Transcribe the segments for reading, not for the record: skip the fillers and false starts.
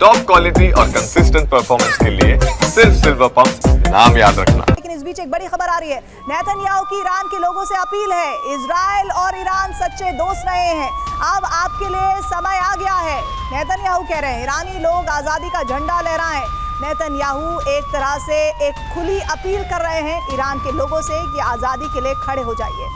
Top quality और consistent performance के लिए सिर्फ सिल्वर पंप नाम याद रखना। लेकिन इस बीच एक बड़ी खबर आ रही है। नेतन्याहू की ईरान के लोगों से अपील है। इजराइल और ईरान सच्चे दोस्त रहे हैं, अब आपके लिए समय आ गया है। नेतन्याहू कह रहे हैं ईरानी लोग आजादी का झंडा लहराएं। नेतन्याहू एक तरह से एक खुली अपील कर रहे हैं ईरान के लोगों से कि आजादी के लिए खड़े हो जाइए।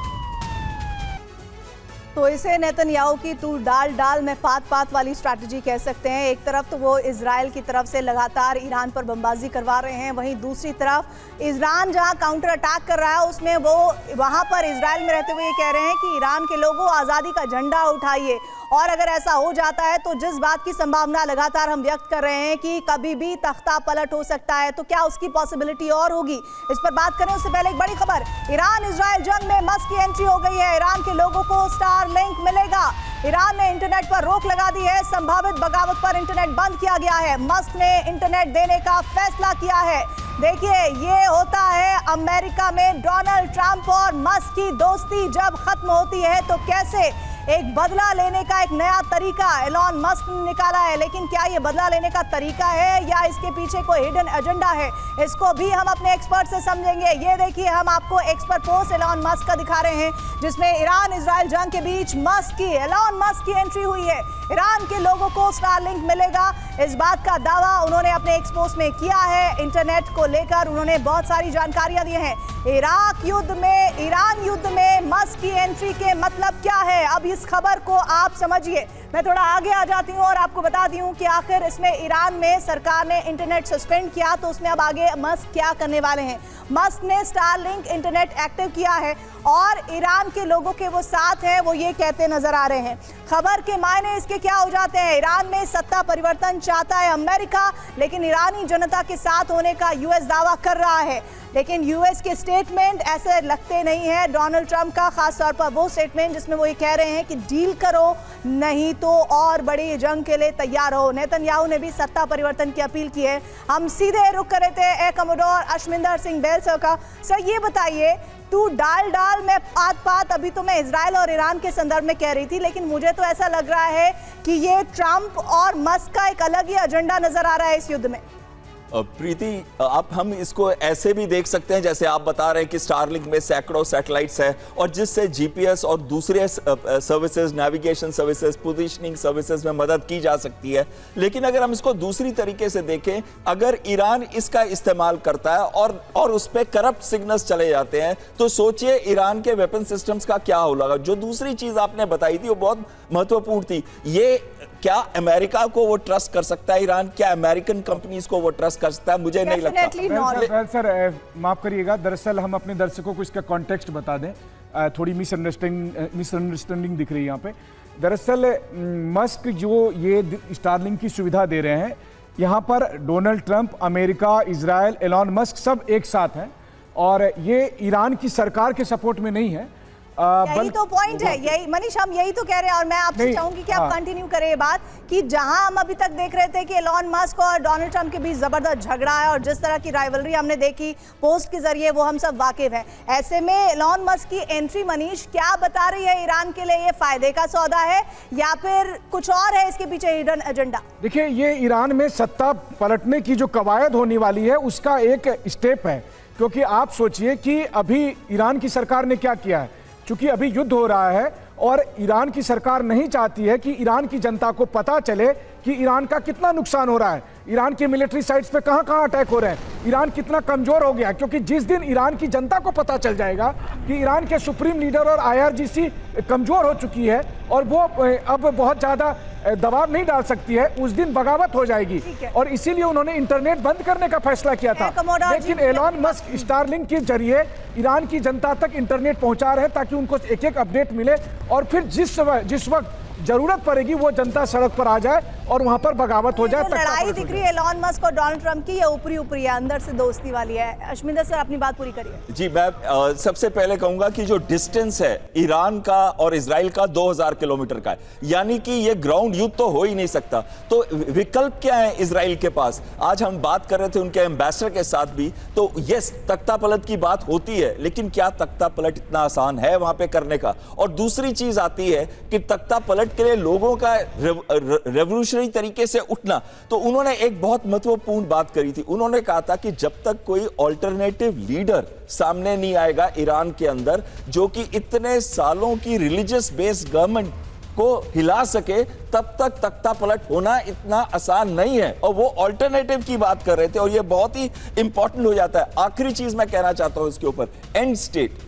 तो इसे नेतन्याहू की तू डाल डाल में पात पात वाली स्ट्रैटेजी कह सकते हैं। एक तरफ तो वो इजराइल की तरफ से लगातार ईरान पर बमबाजी करवा रहे हैं, वहीं दूसरी तरफ ईरान जहां काउंटर अटैक कर रहा है उसमें वो वहां पर इजराइल में रहते हुए ये कह रहे हैं कि ईरान के लोगों आज़ादी का झंडा उठाइए। और अगर ऐसा हो जाता है तो जिस बात की संभावना लगातार हम व्यक्त कर रहे हैं कि कभी भी तख्ता पलट हो सकता है, तो क्या उसकी पॉसिबिलिटी और होगी, इस पर बात करें उससे पहले एक बड़ी खबर। ईरान इजराइल जंग में मस्क की एंट्री हो गई है। ईरान के लोगों को स्टारलिंक मिलेगा। ईरान ने इंटरनेट पर रोक लगा दी है। संभावित बगावत पर इंटरनेट बंद किया गया है। मस्क ने इंटरनेट देने का फैसला किया है। देखिए, ये होता है अमेरिका में डोनाल्ड ट्रंप और मस्क की दोस्ती जब खत्म होती है तो कैसे एक बदला लेने का एक नया तरीका एलॉन मस्क ने निकाला है। लेकिन क्या ये बदला लेने का तरीका है या इसके पीछे कोई हिडन एजेंडा है, इसको भी हम अपने एक्सपर्ट से समझेंगे। ये देखिए, हम आपको एक्सपर्ट पोस्ट एलॉन मस्क का दिखा रहे हैं जिसमें ईरान इजराइल जंग के बीच एलॉन मस्क की एंट्री हुई है। ईरान के लोगों को स्टारलिंक मिलेगा, इस बात का दावा उन्होंने अपने एक्स पोस्ट में किया है। इंटरनेट को लेकर उन्होंने बहुत सारी जानकारियां दी हैं। ईरान युद्ध में मस्क की एंट्री के मतलब क्या है, अब इस खबर को आप समझिए। मैं थोड़ा आगे आ जाती हूँ और आपको बताती हूँ कि आखिर इसमें ईरान में सरकार ने इंटरनेट सस्पेंड किया तो उसमें अब आगे मस्क क्या करने वाले हैं। मस्क ने स्टारलिंक इंटरनेट एक्टिव किया है और ईरान के लोगों के वो साथ हैं, वो ये कहते नजर आ रहे हैं। खबर के मायने इसके क्या हो जाते हैं, ईरान में सत्ता परिवर्तन चाहता है अमेरिका, लेकिन ईरानी जनता के साथ होने का यूएस दावा कर रहा है। लेकिन यूएस के स्टेटमेंट ऐसे लगते नहीं है। डोनाल्ड ट्रंप का खास तौर पर वो स्टेटमेंट जिसमें वो ये कह रहे हैं कि डील करो नहीं तो और बड़ी जंग के लिए तैयार हो। नेतन्याहू ने भी सत्ता परिवर्तन की अपील की है। हम सीधे रुक कर रहे थे ए कमोडोर अशमिंदर सिंह बेल सर का। सर ये बताइए, तू डाल डाल में पात पात, अभी तो मैं इजराइल और ईरान के संदर्भ में कह रही थी, लेकिन मुझे तो ऐसा लग रहा है कि ये ट्रंप और मस्क का एक अलग ही एजेंडा नजर आ रहा है इस युद्ध में। प्रीति, हम इसको ऐसे भी देख सकते हैं जैसे आप बता रहे हैं कि स्टारलिंक में सैकड़ों सैटेलाइट्स हैं और जिससे जीपीएस और दूसरे services, navigation services, positioning services में मदद की जा सकती है। लेकिन अगर हम इसको दूसरी तरीके से देखें, अगर ईरान इसका इस्तेमाल करता है और उस पर करप्ट सिग्नल्स चले जाते हैं तो सोचिए ईरान के वेपन सिस्टम्स का क्या होगा। जो दूसरी चीज आपने बताई थी वो बहुत महत्वपूर्ण थी। ये क्या अमेरिका को वो ट्रस्ट कर सकता है ईरान? क्या अमेरिकन कंपनीज को वो ट्रस्ट कर सकता है? मुझे नहीं लगता। सर माफ करिएगा, दरअसल हम अपने दर्शकों को इसका कॉन्टेक्स्ट बता दें। थोड़ी मिसअंडरस्टैंडिंग दिख रही है यहाँ पे। दरअसल मस्क जो ये स्टारलिंक की सुविधा दे रहे हैं, यहाँ पर Donald Trump, America, Israel, Elon Musk सब एक साथ हैं और ये ईरान की सरकार के सपोर्ट में नहीं है। यही तो पॉइंट है, यही मनीष, हम यही तो कह रहे हैं। और मैं आपसे चाहूंगी कि आप कंटिन्यू करें ये बात कि जहां हम अभी तक देख रहे थे कि एलॉन मस्क और डोनाल्ड ट्रंप के बीच जबरदस्त झगड़ा है और जिस तरह की राइवलरी हमने देखी पोस्ट के जरिए वो हम सब वाकिफ हैं। ऐसे में एलॉन मस्क की एंट्री, मनीष, क्या बता रही है ईरान के लिए ये फायदे का सौदा है या फिर कुछ और है इसके पीछे हिडन एजेंडा? देखिए, ये ईरान में सत्ता पलटने की जो कवायद होने वाली है उसका एक स्टेप है। क्योंकि आप सोचिए कि अभी ईरान की सरकार ने क्या किया है, क्योंकि अभी युद्ध हो रहा है और ईरान की सरकार नहीं चाहती है कि ईरान की जनता को पता चले कि ईरान का कितना नुकसान हो रहा है, ईरान के मिलिट्री साइट्स पे कहां कहां अटैक हो रहे हैं, ईरान कितना कमजोर हो गया। क्योंकि जिस दिन ईरान की जनता को पता चल जाएगा कि ईरान के सुप्रीम लीडर और आईआरजीसी कमजोर हो चुकी है और वो अब बहुत ज्यादा दबाव नहीं डाल सकती है, उस दिन बगावत हो जाएगी। और इसीलिए उन्होंने इंटरनेट बंद करने का फैसला किया था। लेकिन एलॉन मस्क स्टारलिंक के जरिए ईरान की जनता तक इंटरनेट पहुंचा रहे हैं ताकि उनको एक एक अपडेट मिले और फिर जिस वक्त जरूरत पड़ेगी वो जनता सड़क पर आ जाए और वहां पर बगावत हो जाए। लड़ाई दिख रही है एलॉन मस्क और डोनाल्ड ट्रंप की, ये ऊपरी ऊपरी है, अंदर से दोस्ती वाली है। अशमिंदर सर, अपनी बात पूरी करिए। जी, मैं सबसे पहले कहूंगा कि जो डिस्टेंस है ईरान का और इजराइल का 2000 किलोमीटर का है, यानी कि ये ग्राउंड युद्ध तो हो ही नहीं सकता। तो विकल्प क्या है इजराइल के पास? आज हम बात कर रहे थे उनके एम्बेसडर के साथ भी, तो यस, तख्ता पलट की बात होती है, लेकिन क्या तख्ता पलट इतना आसान है वहां पे करने का? और दूसरी चीज आती है कि तख्ता पलट मिनट के लिए लोगों का रेवोल्यूशनरी तरीके से उठना, तो उन्होंने एक बहुत महत्वपूर्ण बात करी थी। उन्होंने कहा था कि जब तक कोई ऑल्टरनेटिव लीडर सामने नहीं आएगा ईरान के अंदर, जो कि इतने सालों की रिलीजियस बेस्ड गवर्नमेंट को हिला सके, तब तक तख्ता पलट होना इतना आसान नहीं है। और वो ऑल्टरनेटिव की बात कर रहे थे, और ये बहुत ही इंपॉर्टेंट हो जाता है। आखिरी चीज मैं कहना चाहता हूं इसके ऊपर, एंड स्टेट।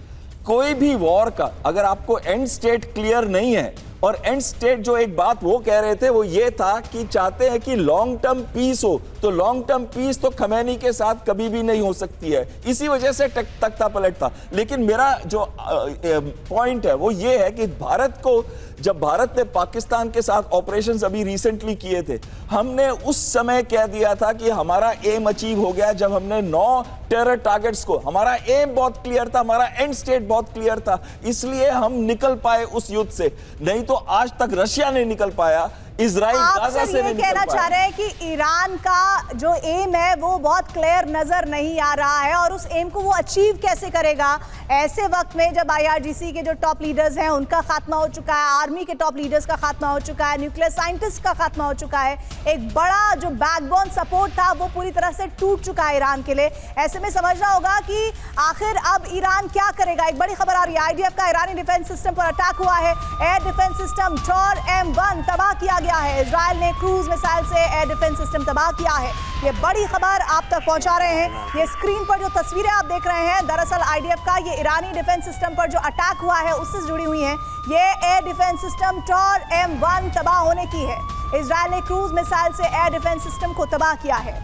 कोई भी वॉर का अगर आपको एंड स्टेट क्लियर नहीं है, और एंड स्टेट जो एक बात वो कह रहे थे वो ये था कि चाहते हैं कि लॉन्ग टर्म पीस हो, तो लॉन्ग टर्म पीस तो खमैनी के साथ कभी भी नहीं हो सकती है। इसी वजह से तख्ता पलट था। लेकिन मेरा जो पॉइंट है वो ये है कि भारत को, जब भारत ने पाकिस्तान के साथ ऑपरेशंस अभी रिसेंटली किए थे, हमने उस समय कह दिया था कि हमारा एम अचीव हो गया। जब हमने 9 टेरर टारगेट्स को, हमारा एम बहुत क्लियर था, हमारा एंड स्टेट बहुत क्लियर था, इसलिए हम निकल पाए उस युद्ध से। नहीं तो आज तक रशिया नहीं निकल पाया, इजराइल गाजा से नहीं निकल पाया। कहना चाह रहे हैं कि ईरान का जो एम है वो बहुत क्लियर नजर नहीं आ रहा है, और उस एम को वो अचीव कैसे करेगा ऐसे वक्त में जब IRGC के जो टॉप लीडर्स हैं उनका खात्मा हो चुका है, आर्मी के टॉप लीडर्स का खात्मा हो चुका है, न्यूक्लियर साइंटिस्ट का खात्मा हो चुका है, एक बड़ा जो बैकबोन सपोर्ट था वो पूरी तरह से टूट चुका है ईरान के लिए। ऐसे में समझना होगा कि आखिर अब ईरान क्या करेगा। एक बड़ी खबर आ रही है, IDF का ईरानी डिफेंस सिस्टम पर अटैक हुआ है। Air defence system Tor M1 तबाह किया गया है। इजराइल ने क्रूज मिसाइल से एयर डिफेंस सिस्टम तबाह किया है। ये बड़ी खबर आप तक पहुंचा रहे हैं। ये स्क्रीन पर जो तस्वीरें आप देख रहे हैं, दरअसल IDF का ये ईरानी डिफेंस सिस्टम पर जो अटैक हुआ है उससे जुड़ी हुई हैं। ये air defence system Tor M1 तबाह होने की है। इजराइल ने क्रूज मिसाइल से एयर डिफेंस सिस्टम को तबाह किया है।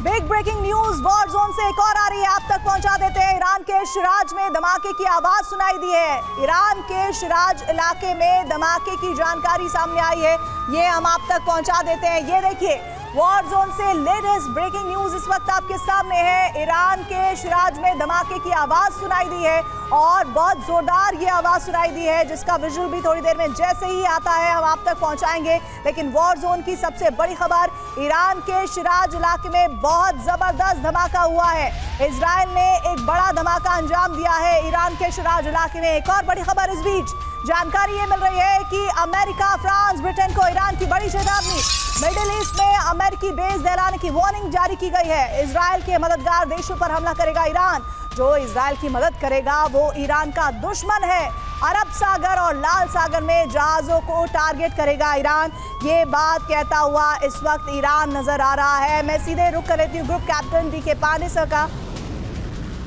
Big breaking news war zone से एक और आ रही है, आप तक पहुंचा देते हैं। ईरान के शिराज में धमाके की आवाज सुनाई दी है। ईरान के शिराज इलाके में धमाके की जानकारी सामने आई है, ये हम आप तक पहुंचा देते हैं। ये देखिए, वॉर जोन से लेटेस्ट ब्रेकिंग न्यूज इस वक्त आपके सामने है। ईरान के शिराज में धमाके की आवाज सुनाई दी है, और बहुत जोरदार ये आवाज सुनाई दी है, जिसका विजुअल भी थोड़ी देर में जैसे ही आता है हम आप तक पहुंचाएंगे। लेकिन वॉर जोन की सबसे बड़ी खबर, ईरान के शिराज इलाके में बहुत जबरदस्त धमाका हुआ है। इजराइल ने एक बड़ा धमाका अंजाम दिया है ईरान के शिराज इलाके में। एक और बड़ी खबर इस बीच जानकारी ये मिल रही है कि अमेरिका, फ्रांस, ब्रिटेन को ईरान की बड़ी चेतावनी। मिडिल ईस्ट में अमेरिकी बेस दहलाने की वार्निंग जारी की गई है। इजराइल के मददगार देशों पर हमला करेगा ईरान। जो इजराइल की मदद करेगा वो ईरान का दुश्मन है। अरब सागर और लाल सागर में जहाजों को टारगेट करेगा ईरान। ये बात कहता हुआ इस वक्त ईरान नजर आ रहा है। मैं सीधे रुख कर लेती हूँ group captain DK Pandey sir का।